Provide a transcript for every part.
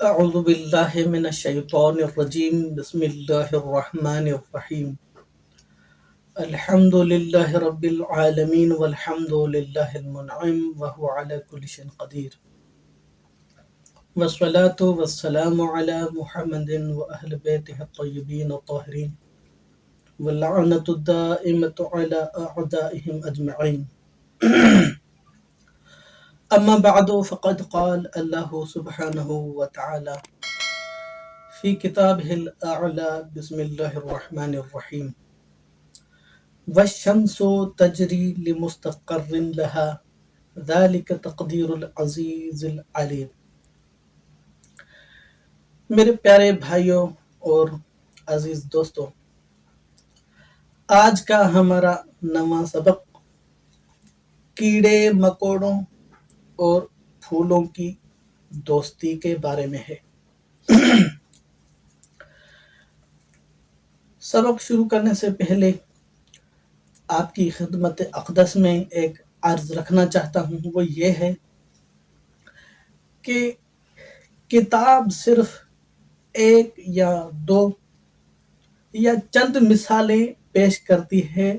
أعوذ بالله من الشيطان الرجيم بسم الله الرحمن الرحيم الحمد لله رب العالمين والحمد لله المنعم وهو على كل شيء قدير والصلاة والسلام على محمد وأهل بيته الطيبين الطاهرين واللعنة الدائمة على أعدائهم أجمعين أما بعد فقد قال الله سبحانه وتعالى في كتابه الأعلى بسم الله الرحمن الرحيم والشمس تجري لمستقر لها ذلك تقدیر العزیز العلیم۔ میرے پیارے بھائیوں اور عزیز دوستوں، آج کا ہمارا نواں سبق کیڑے مکوڑوں اور پھولوں کی دوستی کے بارے میں ہے۔ سبق شروع کرنے سے پہلے آپ کی خدمت اقدس میں ایک عرض رکھنا چاہتا ہوں، وہ یہ ہے کہ کتاب صرف ایک یا دو یا چند مثالیں پیش کرتی ہے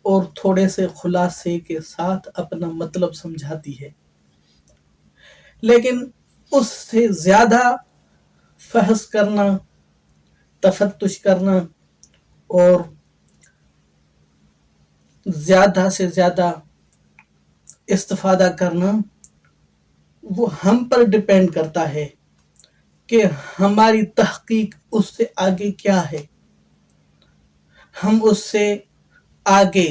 اور تھوڑے سے خلاصے کے ساتھ اپنا مطلب سمجھاتی ہے، لیکن اس سے زیادہ بحث کرنا، تفتش کرنا اور زیادہ سے زیادہ استفادہ کرنا وہ ہم پر ڈپینڈ کرتا ہے کہ ہماری تحقیق اس سے آگے کیا ہے، ہم اس سے آگے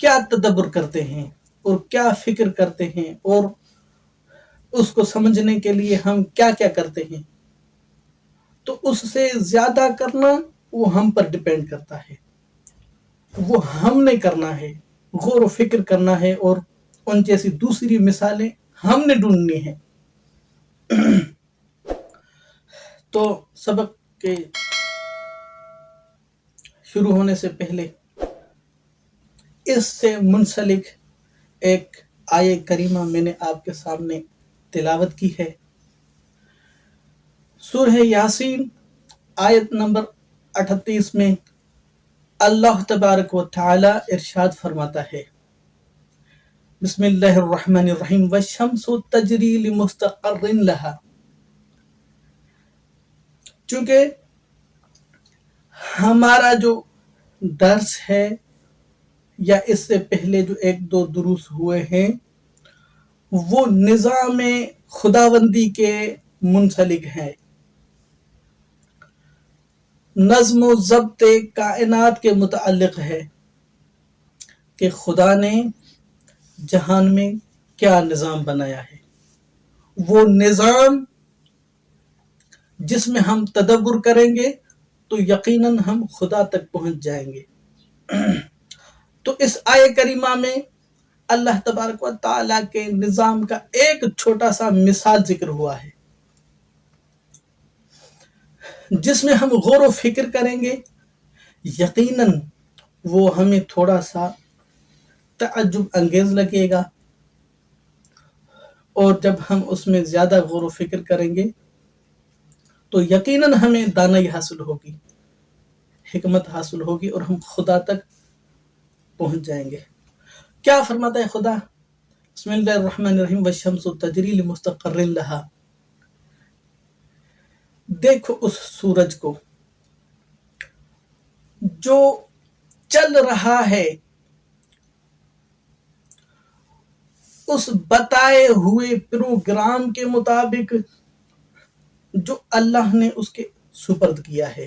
کیا تدبر کرتے ہیں اور کیا فکر کرتے ہیں اور اس کو سمجھنے کے لیے ہم کیا کیا کرتے ہیں۔ تو اس سے زیادہ کرنا وہ ہم پر ڈپینڈ کرتا ہے، وہ ہم نے کرنا ہے، غور و فکر کرنا ہے اور ان جیسی دوسری مثالیں ہم نے ڈھونڈنی ہیں۔ تو سبق کے شروع ہونے سے پہلے اس سے منسلک ایک آیہ کریمہ میں نے آپ کے سامنے تلاوت کی ہے۔ سورہ یاسین آیت نمبر 38 میں اللہ تبارک و تعالی ارشاد فرماتا ہے، بسم اللہ الرحمن الرحیم والشمس تجری لمستقر لہا۔ چونکہ ہمارا جو درس ہے یا اس سے پہلے جو ایک دو دروس ہوئے ہیں وہ نظام خداوندی کے منسلک ہیں، نظم و ضبط کائنات کے متعلق ہے کہ خدا نے جہان میں کیا نظام بنایا ہے۔ وہ نظام جس میں ہم تدبر کریں گے تو یقیناً ہم خدا تک پہنچ جائیں گے۔ تو اس آیہ کریمہ میں اللہ تبارک و تعالیٰ کے نظام کا ایک چھوٹا سا مثال ذکر ہوا ہے، جس میں ہم غور و فکر کریں گے، یقیناً وہ ہمیں تھوڑا سا تعجب انگیز لگے گا، اور جب ہم اس میں زیادہ غور و فکر کریں گے تو یقیناً ہمیں دانائی حاصل ہوگی، حکمت حاصل ہوگی اور ہم خدا تک پہنچ جائیں گے۔ کیا فرماتا ہے خدا؟ بسم اللہ الرحمن الرحیم والشمس تجری لمستقر لہا۔ دیکھو اس سورج کو جو چل رہا ہے اس بتائے ہوئے پروگرام کے مطابق جو اللہ نے اس کے سپرد کیا ہے۔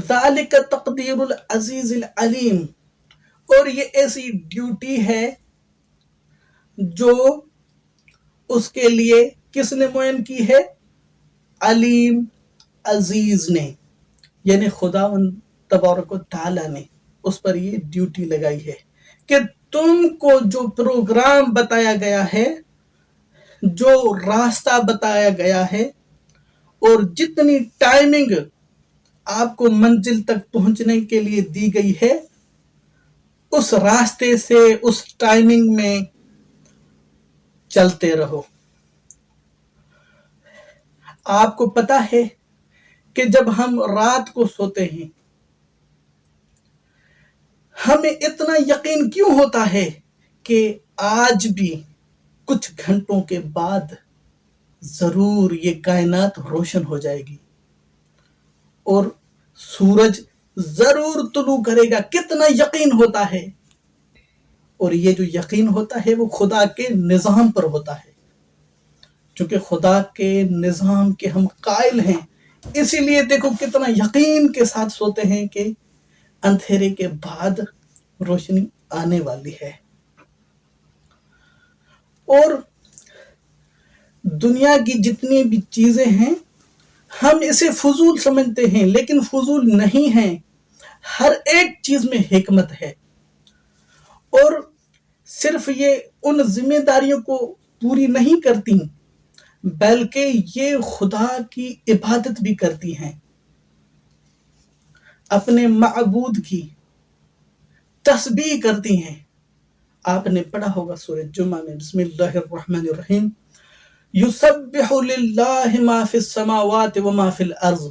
ذالک تقدیر العزیز العلیم، اور یہ ایسی ڈیوٹی ہے جو اس کے لیے کس نے معین کی ہے؟ علیم، عزیز نے، یعنی خداوند تبارک و تعالیٰ نے اس پر یہ ڈیوٹی لگائی ہے کہ تم کو جو پروگرام بتایا گیا ہے، جو راستہ بتایا گیا ہے اور جتنی ٹائمنگ آپ کو منزل تک پہنچنے کے لیے دی گئی ہے، اس راستے سے اس ٹائمنگ میں چلتے رہو۔ آپ کو پتا ہے کہ جب ہم رات کو سوتے ہیں ہمیں اتنا یقین کیوں ہوتا ہے کہ آج بھی کچھ گھنٹوں کے بعد ضرور یہ کائنات روشن ہو جائے گی اور سورج ضرور طلوع کرے گا؟ کتنا یقین ہوتا ہے! اور یہ جو یقین ہوتا ہے وہ خدا کے نظام پر ہوتا ہے، چونکہ خدا کے نظام کے ہم قائل ہیں، اسی لیے دیکھو کتنا یقین کے ساتھ سوتے ہیں کہ اندھیرے کے بعد روشنی آنے والی ہے۔ اور دنیا کی جتنی بھی چیزیں ہیں ہم اسے فضول سمجھتے ہیں، لیکن فضول نہیں ہیں، ہر ایک چیز میں حکمت ہے، اور صرف یہ ان ذمہ داریوں کو پوری نہیں کرتی بلکہ یہ خدا کی عبادت بھی کرتی ہیں، اپنے معبود کی تسبیح کرتی ہیں۔ آپ نے پڑھا ہوگا سورہ جمعہ میں، بسم اللہ الرحمن الرحیم، یسبح للہ ما فی السماوات وما فی الارض،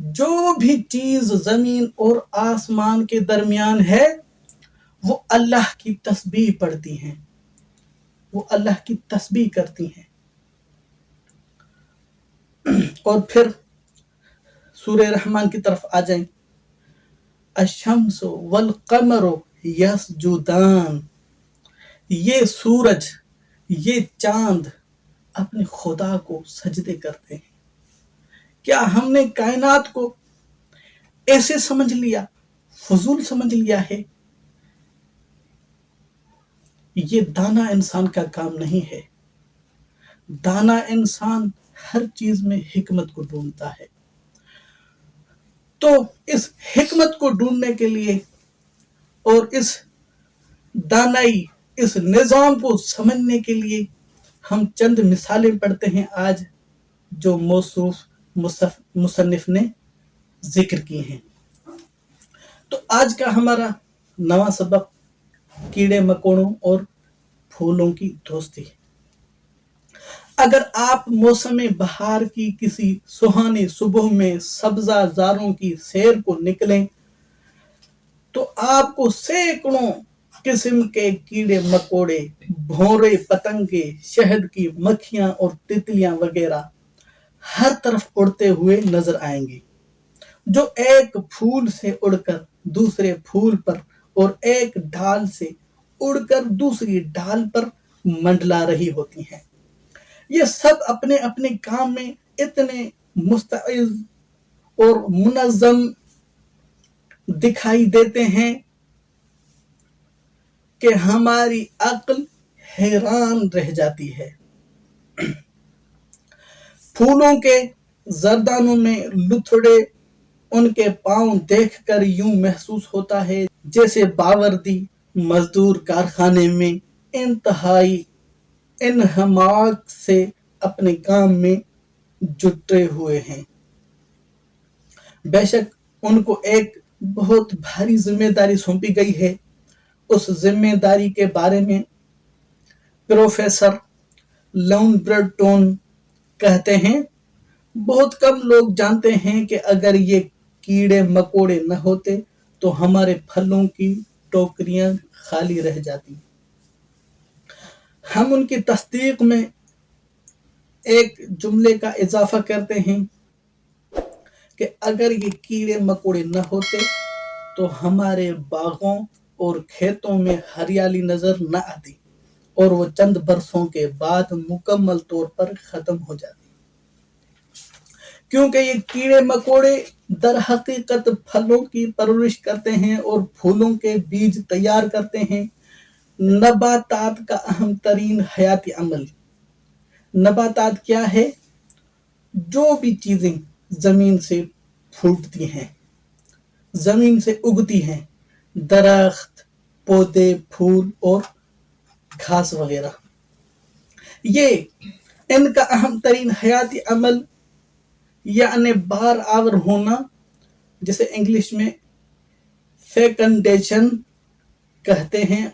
جو بھی چیز زمین اور آسمان کے درمیان ہے وہ اللہ کی تسبیح پڑھتی ہیں، وہ اللہ کی تسبیح کرتی ہیں۔ اور پھر سورہ رحمان کی طرف آ جائیں، الشمس والقمر یسجدان، یہ سورج، یہ چاند اپنے خدا کو سجدے کرتے ہیں۔ کیا ہم نے کائنات کو ایسے سمجھ لیا، فضول سمجھ لیا ہے؟ یہ دانا انسان کا کام نہیں ہے۔ دانا انسان ہر چیز میں حکمت کو ڈھونڈتا ہے، تو اس حکمت کو ڈھونڈنے کے لیے اور اس دانائی، اس نظام کو سمجھنے کے لیے ہم چند مثالیں پڑھتے ہیں آج جو موصوف مصنف نے ذکر کی ہیں۔ تو آج کا ہمارا نواں سبق کیڑے مکوڑوں اور پھولوں کی دوستی۔ اگر آپ موسم بہار کی کسی سہانی صبح میں سبزہ زاروں کی سیر کو نکلیں تو آپ کو سینکڑوں قسم کے کیڑے مکوڑے، بھونرے پتنگے، شہد کی مکھیاں اور تتلیاں وغیرہ ہر طرف اڑتے ہوئے نظر آئیں گے، جو ایک پھول سے اڑ کر دوسرے پھول پر اور ایک ڈال سے اڑ کر دوسری ڈال پر منڈلا رہی ہوتی ہیں۔ یہ سب اپنے اپنے کام میں اتنے مستعد اور منظم دکھائی دیتے ہیں کہ ہماری عقل حیران رہ جاتی ہے۔ پھولوں کے زردانوں میں لتھڑے ان کے پاؤں دیکھ کر یوں محسوس ہوتا ہے جیسے باوردی مزدور کارخانے میں انتہائی انہماک سے اپنے کام میں جٹے ہوئے ہیں۔ بے شک ان کو ایک بہت بھاری ذمہ داری سونپی گئی ہے۔ اس ذمہ داری کے بارے میں پروفیسر لون برٹون کہتے ہیں، بہت کم لوگ جانتے ہیں کہ اگر یہ کیڑے مکوڑے نہ ہوتے تو ہمارے پھلوں کی ٹوکریاں خالی رہ جاتی۔ ہم ان کی تصدیق میں ایک جملے کا اضافہ کرتے ہیں کہ اگر یہ کیڑے مکوڑے نہ ہوتے تو ہمارے باغوں اور کھیتوں میں ہریالی نظر نہ آتی اور وہ چند برسوں کے بعد مکمل طور پر ختم ہو جاتی، کیونکہ یہ کیڑے مکوڑے در حقیقت پھلوں کی پرورش کرتے ہیں اور پھولوں کے بیج تیار کرتے ہیں۔ نباتات کا اہم ترین حیاتی عمل۔ نباتات کیا ہے؟ جو بھی چیزیں زمین سے پھوٹتی ہیں، زمین سے اگتی ہیں، درخت، پودے، پھول اور گھاس وغیرہ، یہ ان کا اہم ترین حیاتی عمل یعنی بار آور ہونا، جسے انگلش میں فیکنڈیشن کہتے ہیں،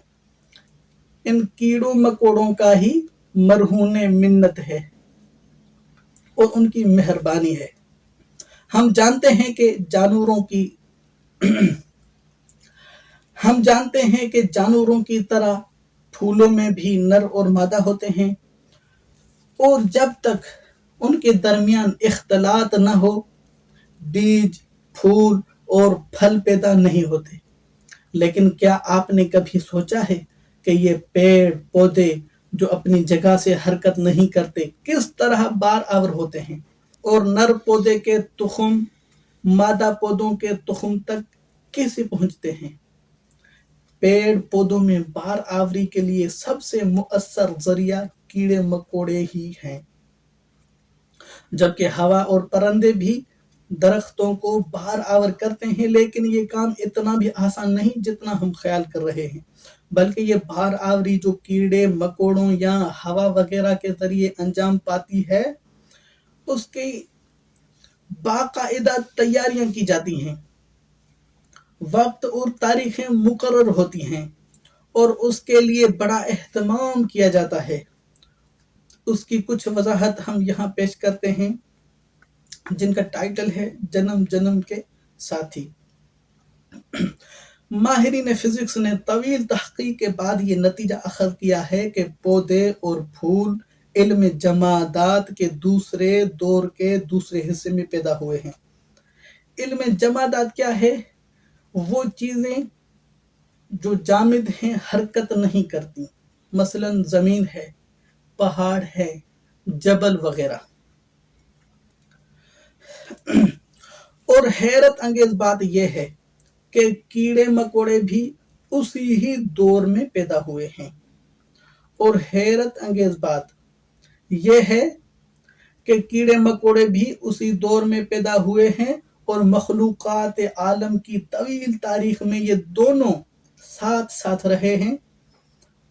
ان کیڑوں مکوڑوں کا ہی مرہون منت ہے۔ اور ان کی مہربانی ہے۔ ہم جانتے ہیں کہ جانوروں کی طرح پھولوں میں بھی نر اور مادہ ہوتے ہیں، اور جب تک ان کے درمیان اختلاط نہ ہو بیج، پھول اور پھل پیدا نہیں ہوتے۔ لیکن کیا آپ نے کبھی سوچا ہے کہ یہ پیڑ پودے جو اپنی جگہ سے حرکت نہیں کرتے کس طرح بار آور ہوتے ہیں، اور نر پودے کے تخم مادہ پودوں کے تخم تک کیسے پہنچتے ہیں؟ پیڑ پودوں میں بار آوری کے لیے سب سے مؤثر ذریعہ کیڑے مکوڑے ہی ہیں، جبکہ ہوا اور پرندے بھی درختوں کو بار آور کرتے ہیں، لیکن یہ کام اتنا بھی آسان نہیں جتنا ہم خیال کر رہے ہیں، بلکہ یہ بار آوری جو کیڑے مکوڑوں یا ہوا وغیرہ کے ذریعے انجام پاتی ہے، اس کی باقاعدہ تیاریاں کی جاتی ہیں، وقت اور تاریخیں مقرر ہوتی ہیں، اور اس کے لیے بڑا اہتمام کیا جاتا ہے۔ اس کی کچھ وضاحت ہم یہاں پیش کرتے ہیں، جن کا ٹائٹل ہے جنم جنم کے ساتھی۔ ماہرین فزکس نے طویل تحقیق کے بعد یہ نتیجہ اخذ کیا ہے کہ پودے اور پھول علم جمادات کے دوسرے دور کے دوسرے حصے میں پیدا ہوئے ہیں۔ علم جمادات کیا ہے؟ وہ چیزیں جو جامد ہیں، حرکت نہیں کرتی، مثلا زمین ہے، پہاڑ ہے، جبل وغیرہ۔ اور حیرت انگیز بات یہ ہے کہ کیڑے مکوڑے بھی اسی ہی دور میں پیدا ہوئے ہیں، اور حیرت انگیز بات یہ ہے کہ کیڑے مکوڑے بھی اسی دور میں پیدا ہوئے ہیں، اور مخلوقات عالم کی طویل تاریخ میں یہ دونوں ساتھ ساتھ رہے ہیں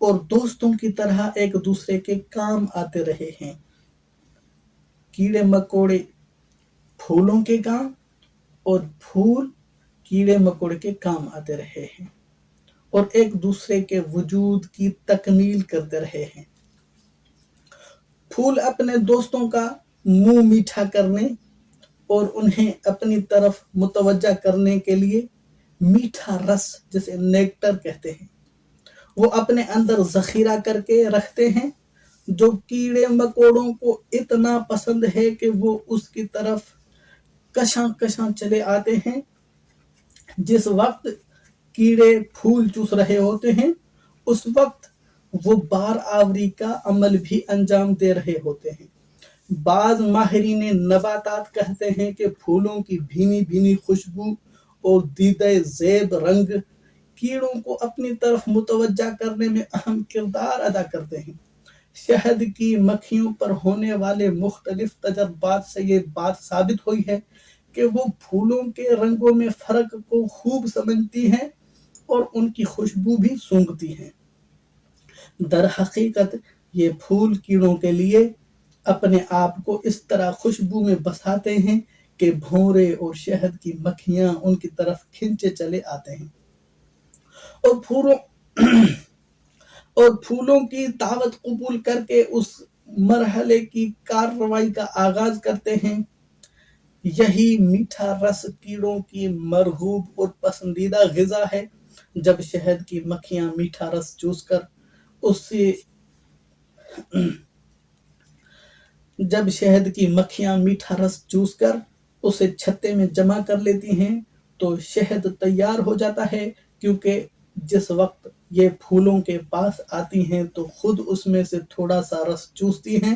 اور دوستوں کی طرح ایک دوسرے کے کام آتے رہے ہیں۔ کیڑے مکوڑے پھولوں کے کام اور پھول کیڑے مکوڑے کے کام آتے رہے ہیں، اور ایک دوسرے کے وجود کی تکمیل کرتے رہے ہیں۔ پھول اپنے دوستوں کا منہ میٹھا کرنے اور انہیں اپنی طرف متوجہ کرنے کے لیے میٹھا رس، جسے نیکٹر کہتے ہیں، وہ اپنے اندر ذخیرہ کر کے رکھتے ہیں، جو کیڑے مکوڑوں کو اتنا پسند ہے کہ وہ اس کی طرف کشاں کشاں چلے آتے ہیں۔ جس وقت کیڑے پھول چوس رہے ہوتے ہیں، اس وقت وہ بار آوری کا عمل بھی انجام دے رہے ہوتے ہیں۔ بعض ماہرین نباتات کہتے ہیں کہ پھولوں کی بھینی بھینی خوشبو اور دیدہ زیب رنگ کیڑوں کو اپنی طرف متوجہ کرنے میں اہم کردار ادا کرتے ہیں۔ شہد کی مکھیوں پر ہونے والے مختلف تجربات سے یہ بات ثابت ہوئی ہے کہ وہ پھولوں کے رنگوں میں فرق کو خوب سمجھتی ہیں اور ان کی خوشبو بھی سونگھتی ہیں۔ در حقیقت یہ پھول کیڑوں کے لیے اپنے آپ کو اس طرح خوشبو میں بساتے ہیں کہ بھونرے اور شہد کی مکھیاں ان کی طرف کھنچے چلے آتے ہیں، اور پھولوں کی دعوت قبول کر کے اس مرحلے کی کارروائی کا آغاز کرتے ہیں۔ یہی میٹھا رس کیڑوں کی مرغوب اور پسندیدہ غذا ہے۔ جب شہد کی مکھیاں میٹھا رس چوس کر اسے چھتے میں جمع کر لیتی ہیں تو شہد تیار ہو جاتا ہے، کیونکہ جس وقت یہ پھولوں کے پاس آتی ہیں تو خود اس میں سے تھوڑا سا رس چوستی ہیں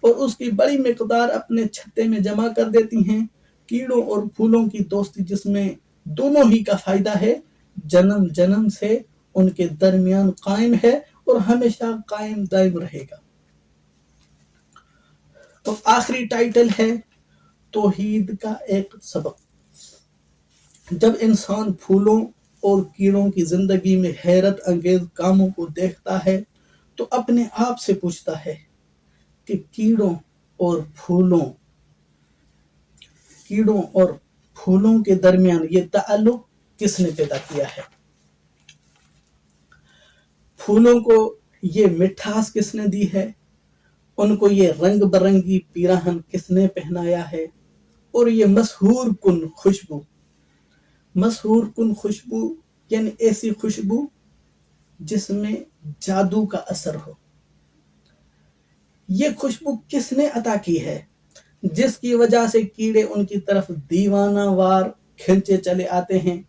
اور اس کی بڑی مقدار اپنے چھتے میں جمع کر دیتی ہیں۔ کیڑوں اور پھولوں کی دوستی، جس میں دونوں ہی کا فائدہ ہے، جنم جنم سے ان کے درمیان قائم ہے اور ہمیشہ قائم دائم رہے گا۔ تو آخری ٹائٹل ہے توحید کا ایک سبق۔ جب انسان پھولوں اور کیڑوں کی زندگی میں حیرت انگیز کاموں کو دیکھتا ہے تو اپنے آپ سے پوچھتا ہے کہ کیڑوں اور پھولوں کے درمیان یہ تعلق کس نے پیدا کیا ہے؟ پھولوں کو یہ مٹھاس کس نے دی ہے؟ ان کو یہ رنگ برنگی پیراہن کس نے پہنایا ہے، اور یہ مسحور کن خوشبو یعنی ایسی خوشبو جس میں جادو کا اثر ہو۔ یہ خوشبو کس نے عطا کی ہے، جس کی وجہ سے کیڑے ان کی طرف دیوانہ وار کھنچے چلے آتے ہیں۔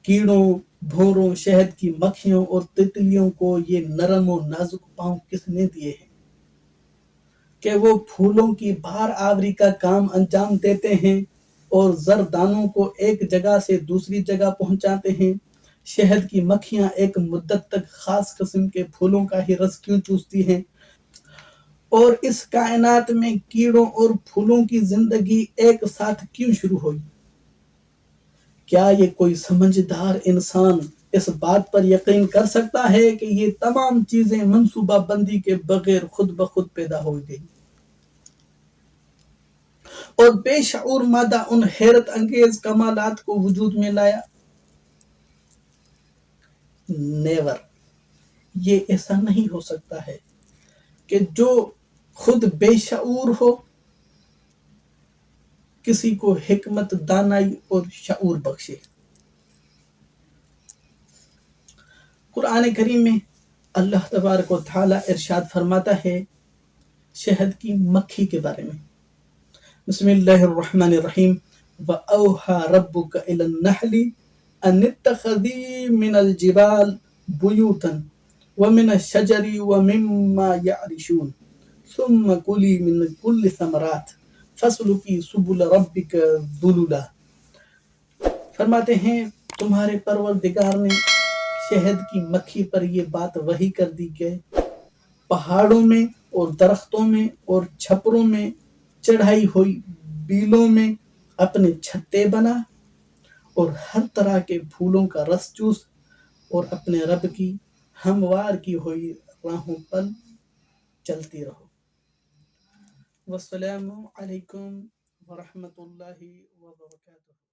کیڑوں، بھوروں، شہد کی مکھیوں اور تتلیوں کو یہ نرم و نازک پاؤں کس نے دیے ہیں کہ وہ پھولوں کی بہار آوری کا کام انجام دیتے ہیں اور زردانوں کو ایک جگہ سے دوسری جگہ پہنچاتے ہیں۔ شہد کی مکھیاں ایک مدت تک خاص قسم کے پھولوں کا ہی رس کیوں چوستی ہیں، اور اس کائنات میں کیڑوں اور پھولوں کی زندگی ایک ساتھ کیوں شروع ہوئی؟ کیا یہ کوئی سمجھدار انسان اس بات پر یقین کر سکتا ہے کہ یہ تمام چیزیں منصوبہ بندی کے بغیر خود بخود پیدا ہو گئی اور بے شعور مادہ ان حیرت انگیز کمالات کو وجود میں لایا؟ نیور، یہ ایسا نہیں ہو سکتا ہے کہ جو خود بے شعور ہو کسی کو حکمت، دانائی اور شعور بخشے۔ قرآن کریم میں اللہ تبارک و تعالی ارشاد فرماتا ہے شہد کی مکھی کے بارے میں، بسم اللہ الرحمن الرحیم، وَأَوْحَى رَبُّكَ إِلَى النَّحْلِ أَنِ اتَّخِذِي مِنَ الْجِبَالِ بُيُوتًا وَمِنَ الشَّجَرِ وَمِمَّا يَعْرِشُونَ ثُمَّ كُلِي مِنْ كُلِّ ثَمَرَاتٍ فَاسْلُكِي سُبُلَ رَبِّكَ ذُلُلًا۔ فرماتے ہیں تمہارے پروردگار نے شہد کی مکھی پر یہ بات وحی کر دی کہ پہاڑوں میں اور درختوں میں اور چھپروں میں چڑھائی ہوئی بیلوں میں اپنے چھتے بنا اور ہر طرح کے پھولوں کا رس چوس اور اپنے رب کی ہموار کی ہوئی راہوں پر چلتی رہو۔ والسلام علیکم ورحمۃ اللہ وبرکاتہ۔